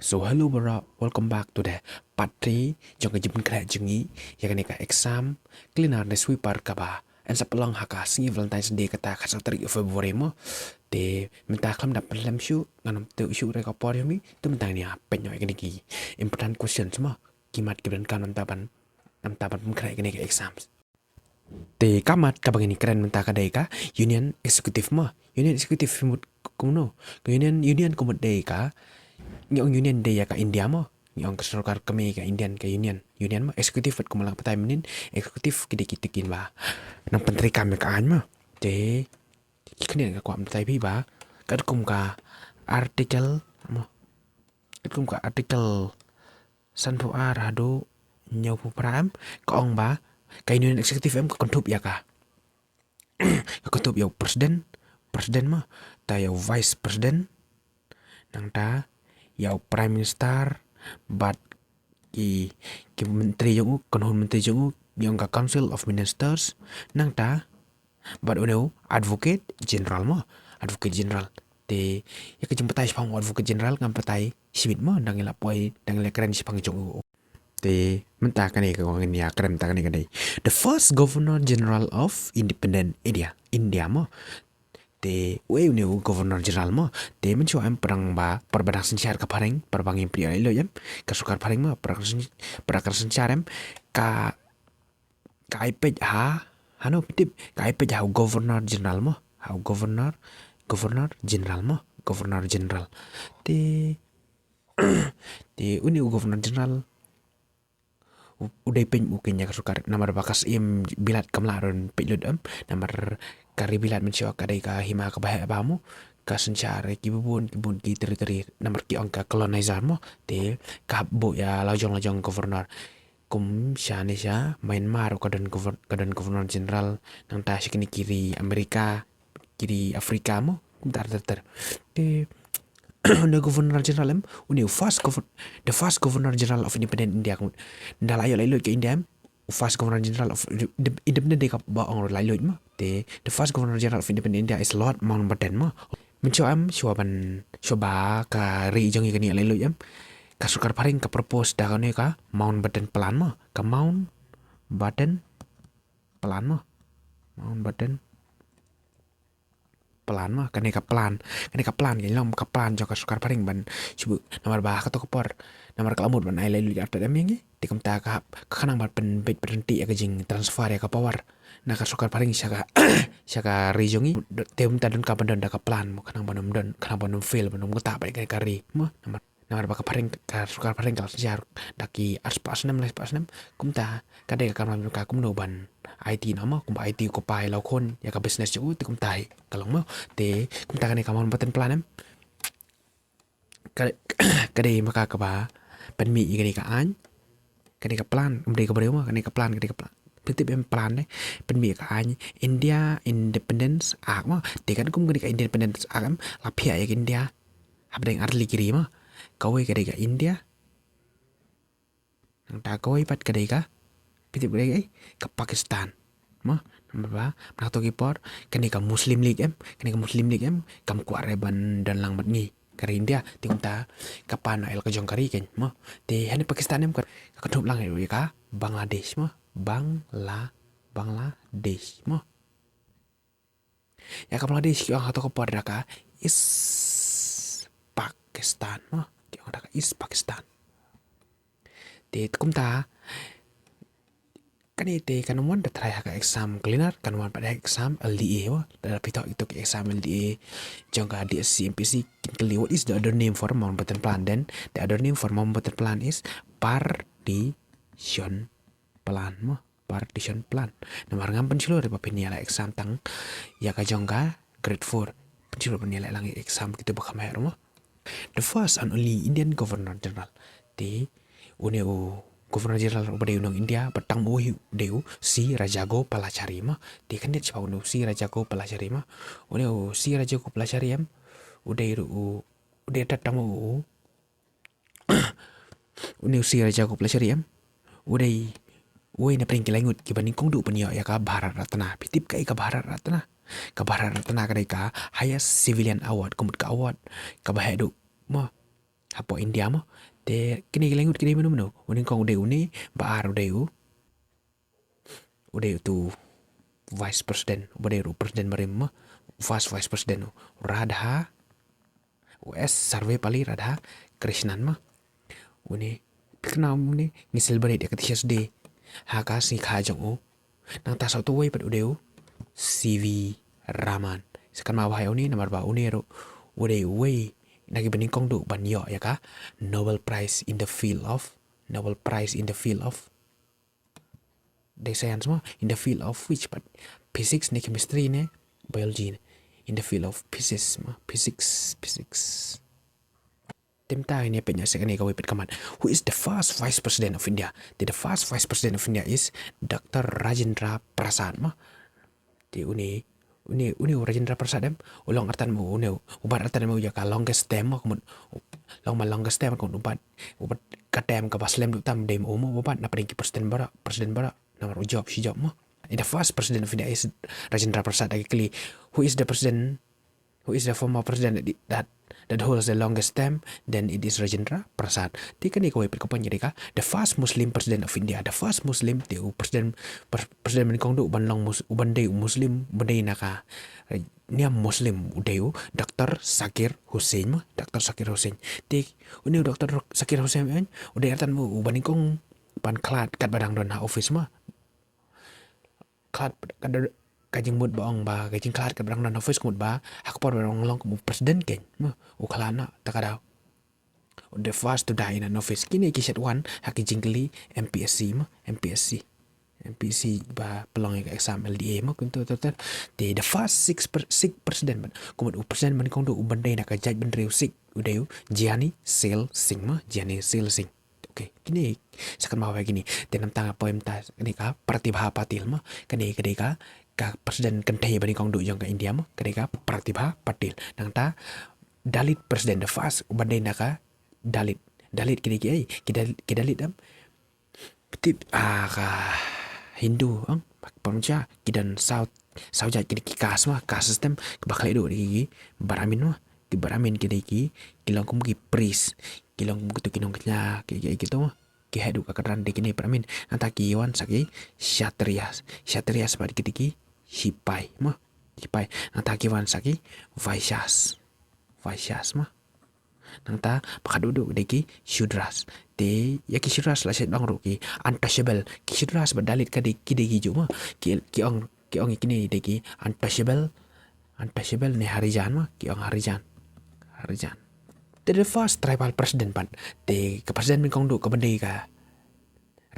So hello Bara, welcome back to the part 3 trong cái dịp kể chừng ý ya cái này cả exam cleanerใน sweeper ka ba and sa pelang haka singi Valentine's Day kata khasa tarik February mo te minta kham dapat lam shu nganam tu shu re ka por yomi tu minta ni apa nyoy cái này ki important questions mo kimat kibran kan nam taban kể cái này ka exams te kamat ka bangini keren minta ka dai ka union executive mo union executive mut kumno union kumut dai ka Ngong union day ka India mo. Ngong keserukar kami ka Indian ka union. Union mo eksekutif at kumalang patay menin. Eksekutif kidikitikin ba. Nang pentri kami ka an mo. Te kanina ka kuam patay ba. Kadkum ka article mo. Kadkum ka article sanpo arado nyaw po pram kaong ba. Ka union eksekutif em ka kontup ya ka. Ka kontup yaw presiden mo. Tayo vice president nang ta yaw prime minister bat ki menteri yung kanhon menteri yung ka council of ministers nang ta bat uno advocate general te ya ka jempatay pang advocate general ngam patay simit mo nang ila poy nang ila keren si pang jong te menta kanay ka ngin ya keren ta kanay the first governor general of independent India mo te we ne governor general mo te mencho am perang ba perbadang sencar ka pareng perbang impri lo yam ka sukar pareng mo perakar sencarem ka ipej ha hano pitip ka ipej ha governor general mo ha governor general te uni governor general uday pen ukenya ka sukar namar bakas im bilat kamlaron pilot namar kari bilat mensyok kadai ka hima ka bahaya bamu ka sencare ki bubun ki teri namar ki angka colonizer mo te ka bo ya lajong governor kum syane sya Myanmar kadan governor general nang ta sikini kiri Amerika kiri Afrika mo kum tar te the governor general the first governor general of independent India ndala ayo lailo ke India first governor general of independent ka ba ong lailo ma the first governor general of independent India is Lord Mountbatten ma mencho am shoba ka ri jong ikani lailo yam ka sukar paring ka propose da ne ka Mountbatten plan ma ka Mountbatten plan mah kane ka plan ke lom ka plan jo ka sukar paring ban subu namar ba ka to kopor namar ka amut ban ai lai lu ya ta mengi tikum ta ka kanang bar pen bet berhenti ya jing transfer ya ka power na ka sukar paring syaka rijongi teum ta don ka ban da ka plan mo kanang banom don kanang banom fail banom ta ba ka ri mo namar ba ka paring ka sukar paring ka siar daki aspas 6 kumta kade ka kamam ka kumno ban IT nama kum IT ko pai lau kon ya ka business ju ti kum tai kalong mo te kum ta kane kamon paten planem kade maka ka ba pen mi kane ka an kane ka plan umde ka breu kane ka plan pitip em plan ne pen mi ka an India independence ak mo te kan kum kane ka independence ak la phia ya India habdeng arli kiri mo kawai kade ka India nang ta kawai pat kade ka pitip kade ka Pakistan mo namba na to kipor kani ka Muslim League em kam kuare ban dan lang mat ngi kari India ting ta kapan el ka jong kari ken mo te hani Pakistan em ka thup lang e ka Bangladesh mo Bangladesh mo ya ka Bangladesh ki ang to kipor da ka is Pakistan mo ki ang da ka is Pakistan te kum ta kan ite kan mon da try ka exam cleaner kan mon pada exam LDA wa da pitok itu ke exam LDA jangka DSC Mpsc kali what is the other name for Mountbatten plan then the other name for Mountbatten plan is partition plan namar ngam pensilo re papenia la exam tang ya ka jangka grade 4 pensilo penilai lang exam kita bakam mo the first and only Indian governor general te uneo Governor General Ubade Unang India petang uhi deu si Rajago Palachari ma di kan dia cepat si Rajago Palachari ma udah si Rajago Palachari am udah datang si Rajago Palachari am udah na paling kilangut kibanding kong du penyo ya ka Bharat Ratna pitip ka Bharat Ratna kadai ka highest civilian award kumut ka award ka bahedu ma hapo India mo te kini lengut kini menu uning kong ude uni baar ude tu vice president ude president marim mo vice president radha US survey pali radha Krishnan ma uni pikna uni ni celebrate ka Teachers Day haka si khajong o nang ta sa tuway pad udeu CV Raman sekan ma wahai uni namar ba uni ro ude way nagi bening kong du banyo ya ka Nobel Prize in the field of they science mo in the field of which but physics ne chemistry ne biology ne in the field of physics Temta ini penya sekali kau ipit kaman. Who is the first vice president of India? The first vice president of India is Dr. Rajendra Prasad mah. Di uni Rajendra Prasad ulang artan mu ubat artan mu ya ka longest term mah longest term ubat katem ka baslem du tam dem ubat na paling presiden bara na job si job mah. The first president of India is Rajendra Prasad actually. Who is the former president that holds the longest term? Then it is Rajendra Prasad. Tika ni kau ipit kapan jadi ka? The first Muslim president of India. The first Muslim tiu presiden menikong du uban day Muslim bandai naka niam Muslim udeu Dr. Zakir Hussain mah Dr. Zakir Hussain. Tik uni Dr. Zakir Hussain an udai artan mu uban nikong pan klat kat badang don office mah. Klat kajing mud baong ba kajing klat kat badang don office kumud ba hak por badang long kumu presiden ken mah uklana takadaw. The first to die in an office kini kisat one hak jingli Mpsc ba pelong exam LDA mah kuntu total the first six president ban kumud president ban kong do ubandai nak judge ban reu sik udeu Gianni Sel Singh mah Gianni Sel Singh. Okay, kini sakan mawa gini tenam tanga poem ta kini ka Pratibha Patil mah kini ka presiden kentai bani kong du jong ka India mah kini ka Pratibha Patil nang ta Dalit presiden the first ubandai naka Dalit kini ki Dalit petip ka Hindu pamja kidan South jat kini ki kas mah kas system bakal itu ki baramin mah ki baramin kini ki kilang kum ki priest kilang kum tu kinong knya ki gitu mah ki hadu ka kadran de kini baramin anta ki wan saki kshatriyas pada ki sipai anta ki wan saki vaishyas mah nang ta pakaduduk de ki shudras te ya ki shudras la set bang ru ki untouchable ki shudras badalit ka de ki juma ki ong ikini de ki untouchable ne harijan mah ki ong harijan the first tribal president pan te ka president min kong du ka bandai ka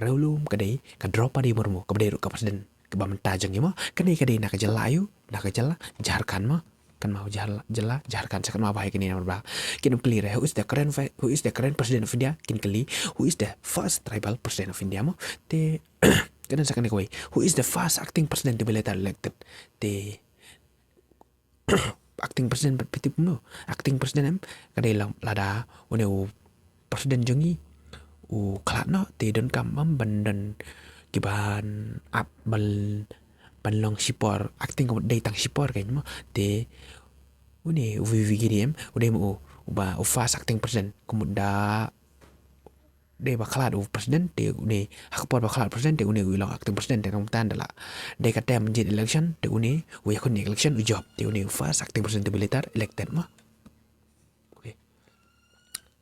Raulum ka de ka Draupadi Murmu ka bandai ru ka president ka bamanta jang mah ka de nak jalayu nak jala Jharkhand mah kan mau jala Jharkhand sekan mau bahai kini nomor ba kin clear who is the current president of India kin kali who is the first tribal president of India mo te kan sekan ko who is the first acting president to be later elected te acting president pitip no acting president kadai lada one president jongi klat no te don kam bandan kiban up banlong sipor acting ko day tang sipor kay mo te uni gdm udah mo uba fast acting president kumuda de baklat president te uni hakpor baklat president te uni ulang acting president te nong tan dala de katem menjadi election te uni yakun election job te uni fast acting president militer elected mah okay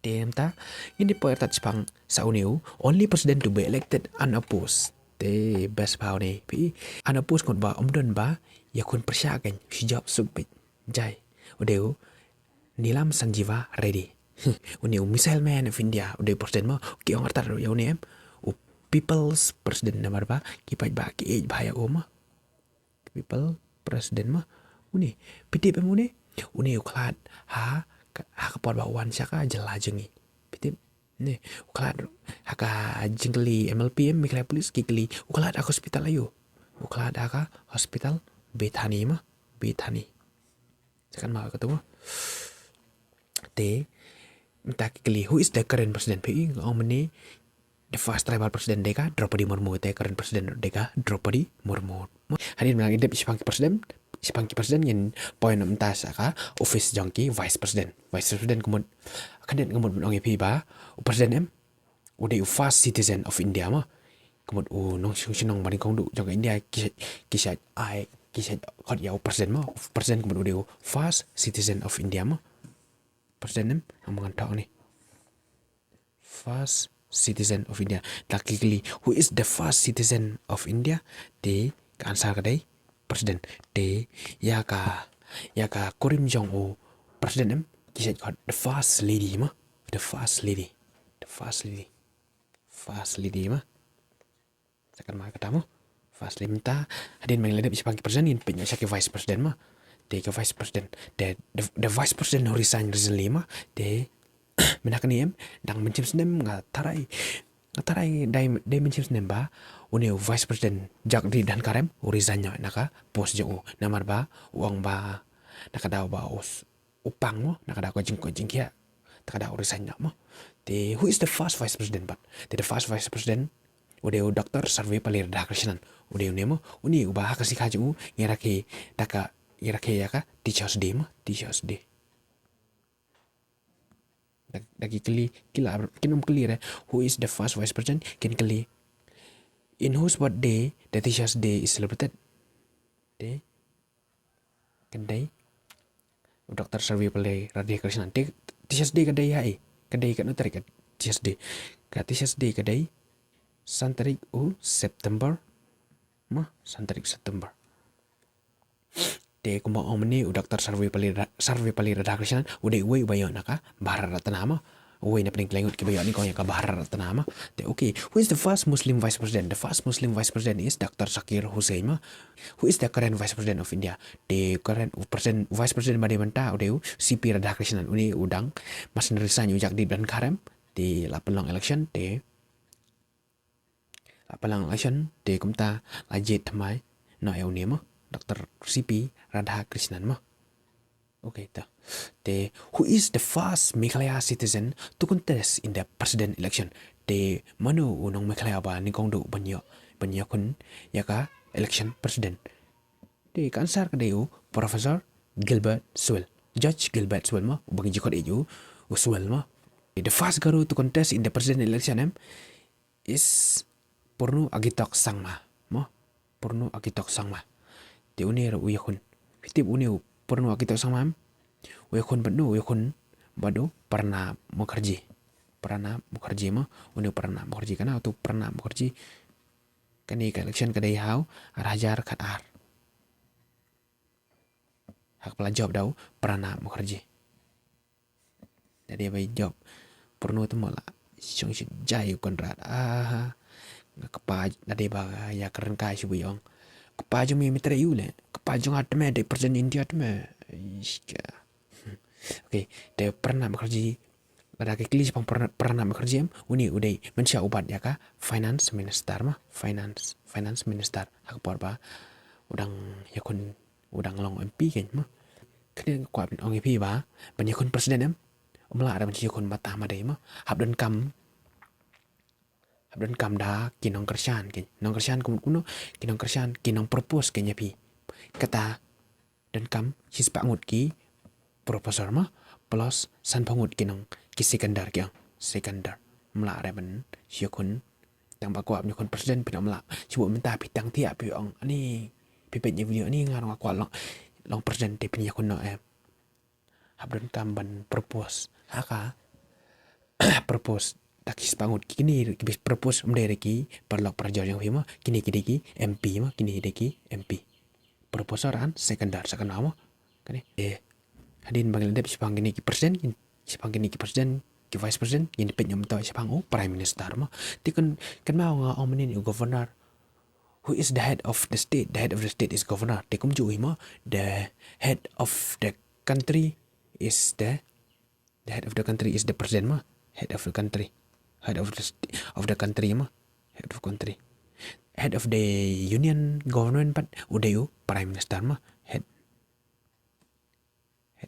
temta ini poetat spang sa uniu only president to be elected unopposed te best pau ni pi unopposed kon ba omdon ba yakun persyakan hijab subit jai udeu Nilam Sanjiva Reddy uni missile man of India udeu president mo ki ong artar ya uni people's president namar ba ki pai ba ki bahaya oma people president mo uni pitip uni uklat ha kapor ba wan syaka jela jengi pitip ne uklat haka jingli MLPM Meghalaya Police kikli uklat hospital ayo uklat haka hospital Bethani sekan mau ketemu te minta kikli who is the current president pi ngom ni the first tribal president deka Draupadi Murmu te current president deka Draupadi Murmu hadin bilang ide sipang presiden sipang ki president yin point namta saka office jongki vice president kumut kadet kumut ong pi ba president em ude first citizen of India ma kumut nong sing bani kong du jong India kisat ai kisat khot ya president kumut ude first citizen of India ma president em amangan ta ni first citizen of India. Luckily, who is the first citizen of India? The answer kadai president. The yaka Korim Jong O president em kisah got the first lady ma, the first lady ma. Sekarang mah kata mo first lady minta hadin mengelada bisa panggil president in punya sakit vice president ma. The vice president, the vice president who resigned recently ma. The menakani em dang mencim senem ngatarai dai mencim senem ba une vice president jakdi dan karem urizanya naka pos jo namar ba uang ba nakada ba upang mo nakada ko jing kia takada urizanya mo the who is the first vice president but the first vice president ude Dr. Sarvepalli Radhakrishnan ude mo uni ubah kasih kaju ngirake yaka teachers day mo teachers day lagi kinum clear who is the first vice president can clear in whose birthday the teachers day is celebrated day Dr. Sarvepalli Radhakrishnan teachers day kadai kan tarik teachers day kadai santarik September de kuma omni Dr. Sarvepalli Radhakrishnan udah uwe bayon naka Bharat-Ratna ma uwe na pening kelengut ki bayon ni ko ka Bharat-Ratna ma de okay who is the first Muslim vice president? The first Muslim vice president is Dr. Zakir Hussain ma who is the current vice president of India? The current vice president bade menta udah CP Radhakrishnan uni udang mas nerisan ujak di dan karem di lapelong election de kumta lajit thamai no eu ni ma Dr. CP Radhakrishnan ma. Okay, who is the first Meghalaya citizen to contest in the president election? The manu unong Meghalaya ba ni kong do banyo kun yaka election president. The answer kadeu Professor Gilbert Sewell, Judge Gilbert Sewell ma bagi jikot eju Sewell ma. The first garu to contest in the president election is Purnu Agitok Sangma ma. Purnu Agitok Sangma. Di unir uyakun fitip uniu purnu kita sama uyakun badu pernah mukerji ma uniu pernah mukerji kana atau pernah mukerji kani election kadai hau arajar kat ar hak pelajab dau pernah mukerji jadi bai job purnu tu mala song si jai konrad ngakapa nade ba ya keren kai si buyong kepaju mi mitre yule kepaju atme de presiden India atme okay de pernah bekerja ada kekli sepang pernah bekerja uni udai mensya ubat ya ka finance minister minister hak porba udang yakun udang long MP kan mah kene kuat ong MP ba banyakun presiden em umla ada mencikun mata madai mah habdan kam dah kinong kersian kuno kinong kersian kinong propose kenya pi kata dan kam his pangut ki profesor mah plus san pangut kinong ki sekandar mela reban syukun tang bakwa nyukun presiden pina mela cuba minta pitang tiap pi ong ani pipetnya video ni ngarang aku long presiden te pin yakun no habdan kam ban propose haka propose takis pangut kini kibis propose mdereki perlok prajar yang hima kini MP ma kini MP proposaran sekandar sakana ma kane hadin bangal dep sipang kini ki presiden ki vice president ini penyam tahu sipang prime minister ma tikun kan mau nga omenin governor who is the head of the state is governor tikum ju hima the head of the country is the head of the country is the president ma head of the country ma head of the union government but udayu prime minister ma head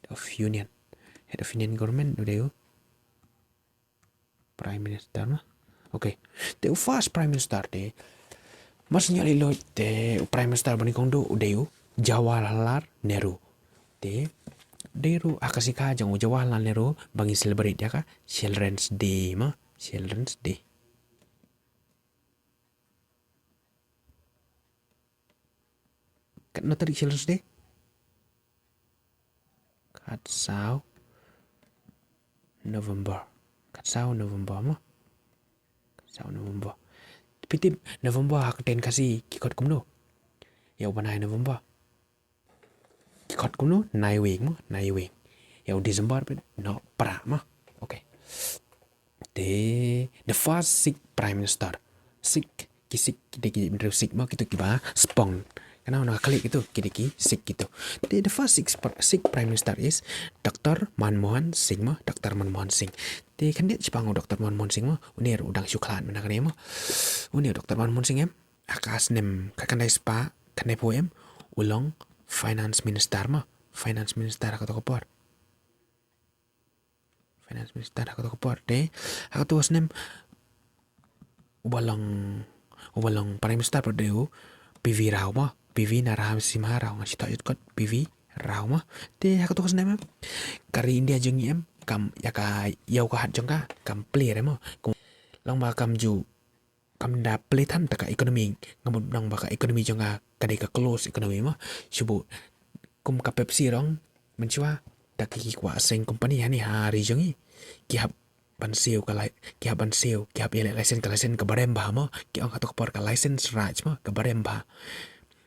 of union government udayu prime minister ma okay the first prime minister de mas nyali lo the prime minister bani kondo udayu Jawaharlal Nehru. Te Nehru akasika jang Jawaharlal Nehru bangi celebrate ya ka Children's Day mah, Children's Day. Kat no tadi Children's Day? Kat sao November. Kat sao November mah. Kat sao November. Pitip November hak ten kasih kikot kumno. Ya ubanai November. Kikot kumno nai wing mah, nai wing. Ya December no pra mah. Okay. The first Sikh Prime Minister. Sikh kisik kideki bener Sikh mah gitu kiba spong. Karena nak klik itu kideki Sikh gitu. The first Sikh Prime Minister is Dr. Manmohan Singh mah, Dr. Manmohan Singh. Thì kan dia Jepang Dr. Manmohan Singh mah, unir udang syuklan mana kan mah. Unir Dr. Manmohan Singh em akas nem kakandai spa kanai poem ulong Finance Minister mah, Finance Minister kata kopor. Finance Minister kata kopor deh. Aku tuas nem ubalong Prime Minister perdeu PV Rao mah, PV Narasimha Rao ngasih tahu kot PV Rao mah. Deh aku tuas nem kari India jengi em kam yaka yau ka hat jong ka kam play mah. Long ba kam ju kam da play tan taka ekonomi ngamut nang baka ekonomi jong ka kadai ka close ekonomi mah. Subu kum ka Pepsi rong mencua tak ki kwa seng company hani hari jongi ki hab ban seo ka ki hab ban seo ki hab ele license ka barem ba mo ki ang katok por ka license raj mo ka barem ba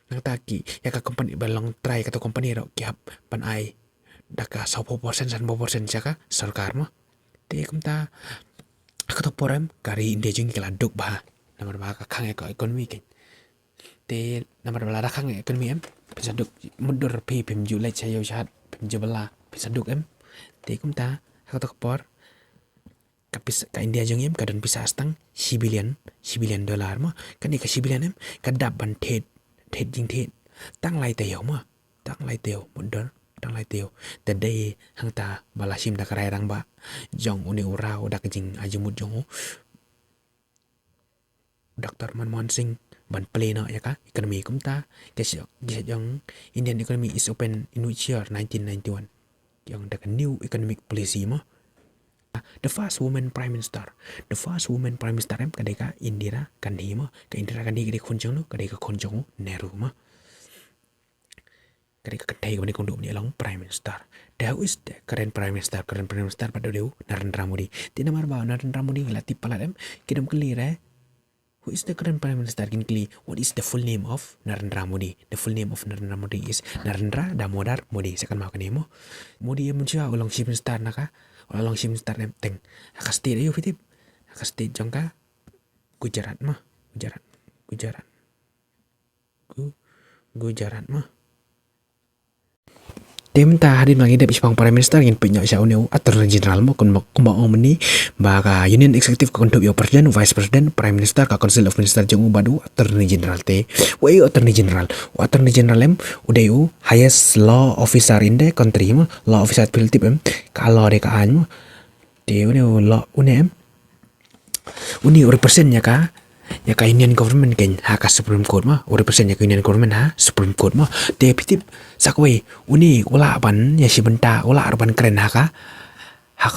nang taki ya ka company balong try ka to company ro ki hab ban ai daka 10% jaka sarkar mo te kumta katok porem kari India jongi kala duk ba namar ba ka khang ka ekonomi ke te namar bala khang ekonomi em bisa duk mundur pi pim ju le chayo chat pim jabala bisa duk em te kumta katok por ka India jong em kadan bisa astang $1 billion mah kan ka $1 billion em kadap ban thet jing thet tang lai teo mah tang lai teo mundur tang lai teo te dei hang ta balasim da karai rang ba jong uni urau dak jing ajumut jong Dr. Manmohan Singh ban play no ya ka ekonomi kumta kasi jong Indian economy is open in which year 1991 yang dak new economic policy mah. The first woman prime minister em kadai ka Indira Gandhi mah ka Indira Gandhi kadai khonjong no kadai ka khonjong Nehru mah kadai ka kadai ka bani konduk ni long prime minister. Who is the current prime minister pada deu Narendra Modi. Tina mar ba Narendra Modi latip palat em kidam clear Who is the current prime minister Kinkli? What is the full name of Narendra Modi? The full name of Narendra Modi is Narendra Damodar Modi. Sekan mau kenemo Modi em muncul ulang chief minister naka ulang chief minister em teng haka state ayo fitip haka state jongka Gujarat mah Gujarat mah Tim ta hadin lagi dep Jepang Prime Minister ngin pinyo siya uneu Attorney General mo kun kumbaong meni baka Union Executive ka kontup yo President, Vice President, Prime Minister ka Council of Minister jeng badu Attorney General te. Wei Attorney General em udayu highest law officer in the country mo law officer piltip em kalau de ka an mo te uneu law unem uni represent nya ka Indian government ken haka Supreme Court mah represent nya Indian government ha Supreme Court mah te pitip sakwe uni ula ban ya si benta ula arban keren haka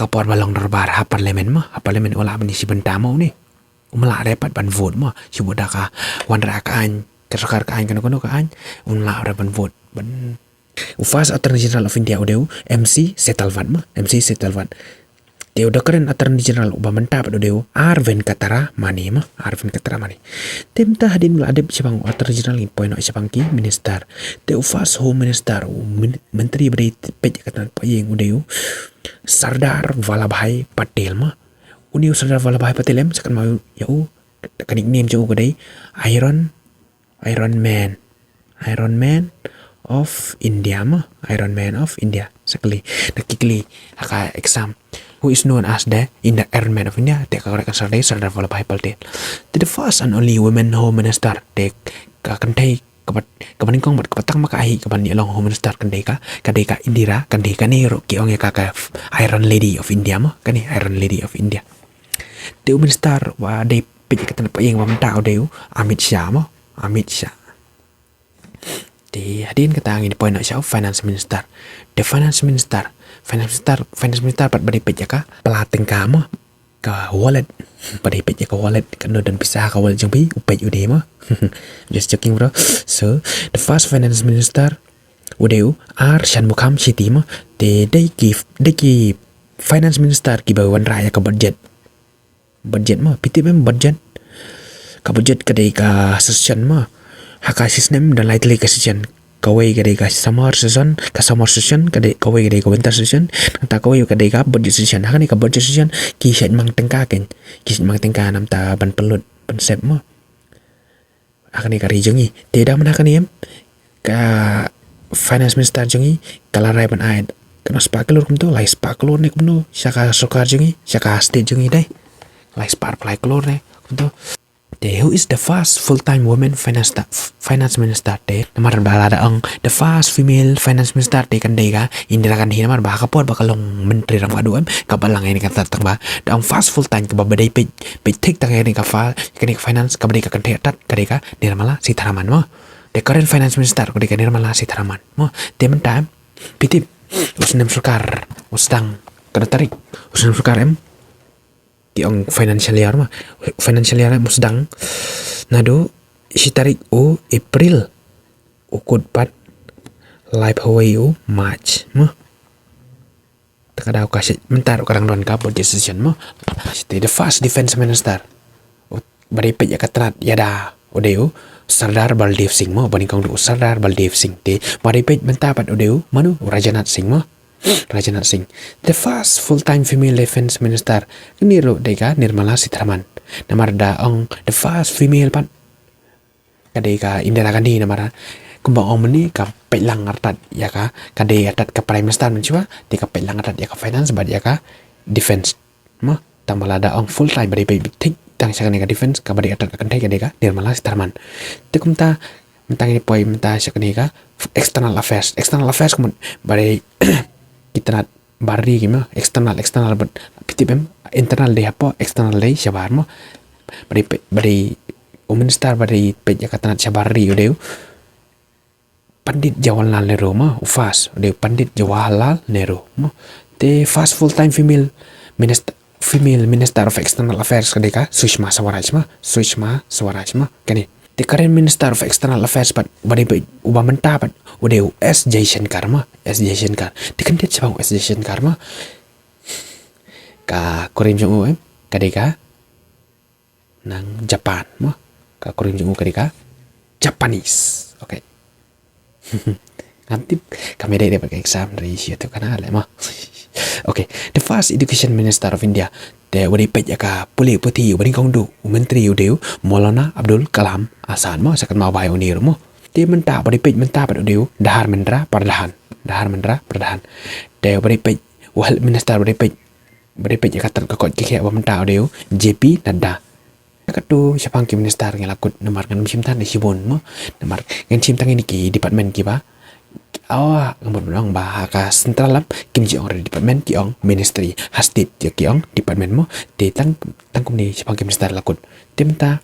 por balong darbar ha parlimen mah parlimen ula ban si benta mau ni umla dapat ban vote mah si bodaka wan rakaan kersakar kaan kono kaan umla ban vote ban Ufas Attorney General of India udeu MC Setalvat mah MC Setalvat Teo keren Attorney General ubamenta pada deu Arvind Katara Mani mah Arvind Katara Mani. Tim ta hadin mula adep Jepang Attorney General in point Jepang ki minister. Teo first home minister menteri beri pej katan payeng udeu Sardar Vallabhbhai Patel mah. Uniu Sardar Vallabhbhai Patel em sekan mau yau ka nickname jo gadai Iron Man of India mah Iron Man of India sekali nakikli haka exam who is known as the Iron Man of India te karekan Sardar Vallabhbhai Patel the first and only women home minister te ka kantai kabaningkong bat kapatang makahi kaban ni long home minister kadai ka Indira kadai ka Nehru ki ong ka Iron Lady of India mah kani Iron Lady of India te minister wa de pej katan payeng wa menta odeu Amit Shah Thì hadirin kata angin point nak siapa finance minister. The finance minister pat bari pej ka pelating kamu ka wallet bari pej ka wallet kan dan pisah ka wallet jang pi upej ude mah. Just joking bro. So the first finance minister udeu ar Shanmukham City mah they give finance minister ki bawan raya ka budget mah piti mem budget ka budget ka dei ka session mah haka sistem dan lain ka session kawai ka dei ka summer session ka dei kawai ka dei ka winter session ta kawai ka dei ka budget session haka ni ka budget session ki shet mang tengka nam ta ban pelut ban sep mah haka ni ka rijengi tidak mana haka ni em ka finance minister jengi kalarai ban ai kana spakelur kumto lai spakelur ne kumno saka sokar jengi saka state jengi dai lai spar play kelur ne kumto de who is the first full-time woman finance minister de namar balada ang the first female finance minister de kan dega Indira Gandhi namar ba kapot bakalong menteri ram kadu em kabalang ini kan tatang ba ang first full-time ka babadai pe tik tang ini ka fal kan finance ka badai ka kan tat kadeka Nirmala Sitharaman mo the current finance minister ko deka Nirmala Sitharaman mo temen time pitip usnem sarkar usdang kada tarik usnem sarkar em yang financial year musdang nado si tarik o April ukod pat live Hawaii o March mo takadaw kasi mentaro karang don ka budget session mo the first defense minister bari pe yakatrat yada odeo Sardar Baldev Singh mo bani kang do Sardar Baldev Singh te bari pe mentapat odeo manu Rajanath Singh mo Rajanath Singh the first full-time female defense minister niro deka Nirmala Sitharaman namarda ang the first female pat kadeka Indira Gandhi namara kumbang ong meni ka pelang artat ya ka kade atat ka prime minister menchua te ka pelang artat ya ka finance bad ya ka defense mo tamalada ang full-time bari pe tik tang sakane ka defense ka bari atat ka kandai kadeka Nirmala Sitharaman te kumta mentang ini poi menta sakane ka external affairs kumun bari kita nak bari gimana external but pitipem internal deh apa external deh sabar mo bari minister bari peja kata nak sabari udeu Pandit Jawaharlal Nehru mo ufas udeu Pandit Jawaharlal Nehru mo the first full time female minister of external affairs kadeka Sushma Swaraj mo kani the current minister of external affairs but bari ubah mentah but udeu S Jaishankar dikendet sabang S Jaishankar ka Korean Jong kadeka nang Japan mo ka Korean Jong kadeka Japanese okay nanti kami ada pakai exam dari situ kana ale mo okay the first education minister of India de wari pej ka puli puti wari kong du menteri udeu Maulana Abdul Kalam Azad mo sakan mau bai unir mo te menta bari pej menta pad udeu Dahar Mendra Pradhan de bari pej wal minister bari pej ka tar ka kot ki wa menta udeu JP Nadda katu siapang ki minister ngelakut namar kan simtan di sibon mo namar kan simtang ini ki department ki ba awa ngomong bah ka central lab kim ji ong department ki ong ministry hastit ya ki ong department mo de tang kum ni siapang ki minister lakut temta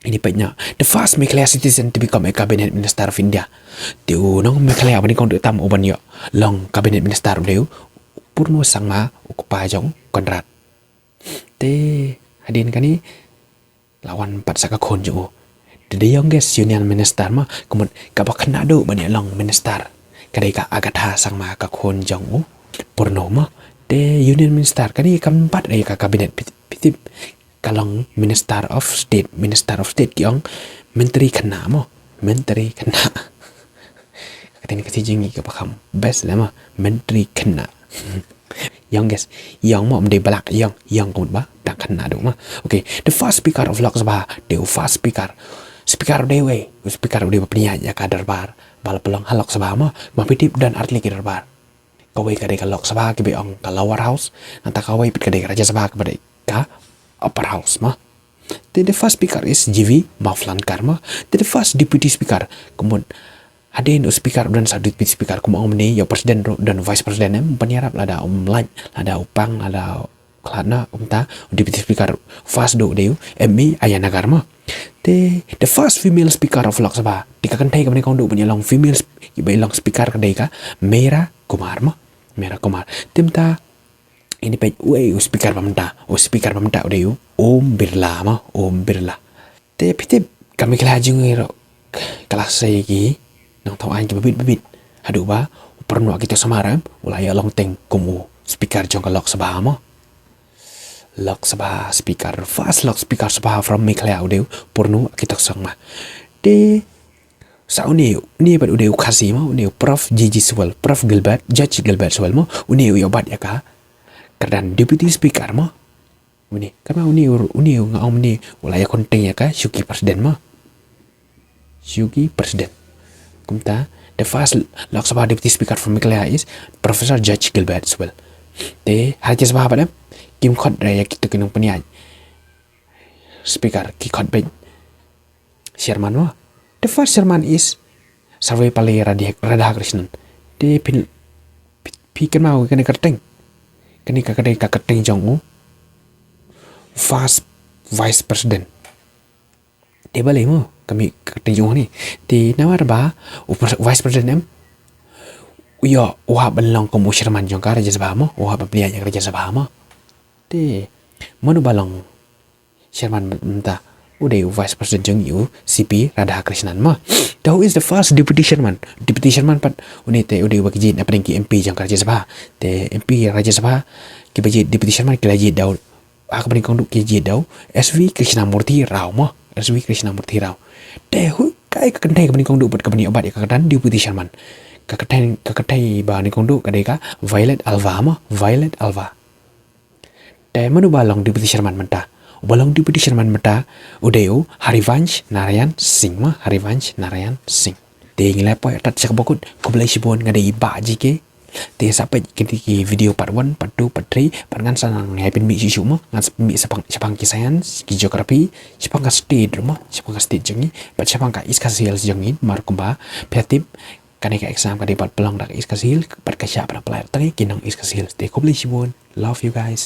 ini penya the first Meghalaya citizen to become a cabinet minister of India de unong Meghalaya bani kong de tam uban yo long cabinet minister deu Purno Sangma ukupajong Konrad te hadin kani lawan 4 saka kon jo the youngest union minister ma kumut kabak nado bani long minister kadai ka agatha sangma ka kon jong Purno ma the union minister kani keempat dari ka kabinet pitip kalong minister of state kiong menteri kena katini katijingi ka pakam best lama menteri kena youngest young mo mde balak young kumut ba dak kena do ma okay the first speaker of Lok Sabha the first speaker dewe speaker dewe penyanyi ka darbar bal pelong Lok Sabha ma mapitip dan artli ki darbar kawai ka de ka Lok Sabha ki beong ka lower house nanta kawai pit ka de Rajya Sabha ka upper house ma the first speaker is GV Maflankar ma the first deputy speaker kemudian ada yang speaker dan satu deputy speaker kumau meni ya presiden dan vice presiden penyarap ada lain ada upang ada kelana umta deputy speaker first do deu MI Ayanagar ma The first female speaker of Lok Sabha di ka kan thai ka ni kong du punya long female ibai long speaker ka dei ka Mera Kumar mo Mera Kumar timta ini pe wei speaker pamta udah Om Birla mo Om Birla te pite kami kala jungiro kelas lagi nang tau an bibit hadu ba pernu kita samaram ulai long teng kumu speaker jong ka Lok Sabha mo Lok Sabha speaker first Lok speaker Sabha from Meghalaya udah pernu kita sang ma de sao ni pada udah kasih mo udah Prof Gigi Swell Prof Gilbert Judge Gilbert Swell mo udah yobat ya ka kedan deputy speaker mo ini kama uni ngam ni ulai konten ya ka Shuki presiden mo Shuki presiden kumta the first Lok Sabha deputy speaker from Meghalaya is Professor Judge Gilbert Swell de Rajya Sabha pada Kim Khot raya kita kinung penian speaker ki khot ben chairman mo the first chairman is Survey Pali Radhakrishnan de pi kan mau kan kerteng kan ka kerteng jong first vice president de bale mo kami kerteng jong ni di nawar ba vice president yo wah belong ko chairman jong ka Rajya Sabha mo wah pilihan yang Rajya Sabha mo de manu balong chairman menta udah vice president jeng yu CP Radhakrishnan ma who is the first deputy chairman pat udah bagi jin apa ki MP jang Rajya Sabha te MP Rajya Sabha ki bagi deputy chairman ki laji daud ak bani kong ki ji daud SV Krishnamurti Rao ma SV Krishnamurti Rao te hu kai ka kantai bani kong du pat ka bani obat ka kan deputy chairman ka katai ba ni kong du ka dei ka Violet Alva ma Violet Alva te manu balong deputy chairman menta balong deputy chairman menta udeu Harivansh Narayan Singh ma Harivansh Narayan Singh te ngilai po tat sak bokut ko belai sibon ngadei ba jike te sampai ki video part 1 part 2 part 3 part ngan sanang ngai pin mi sisu mo ngan mi sapang ki science ki geography sapang ka state mo sapang ka state jengi pat sapang ka iskasil jengi mar kumba piatip kane ka exam ka di pat pelang dak iskasil pat ka siap na apply tari kinang iskasil te ko belai sibon love you guys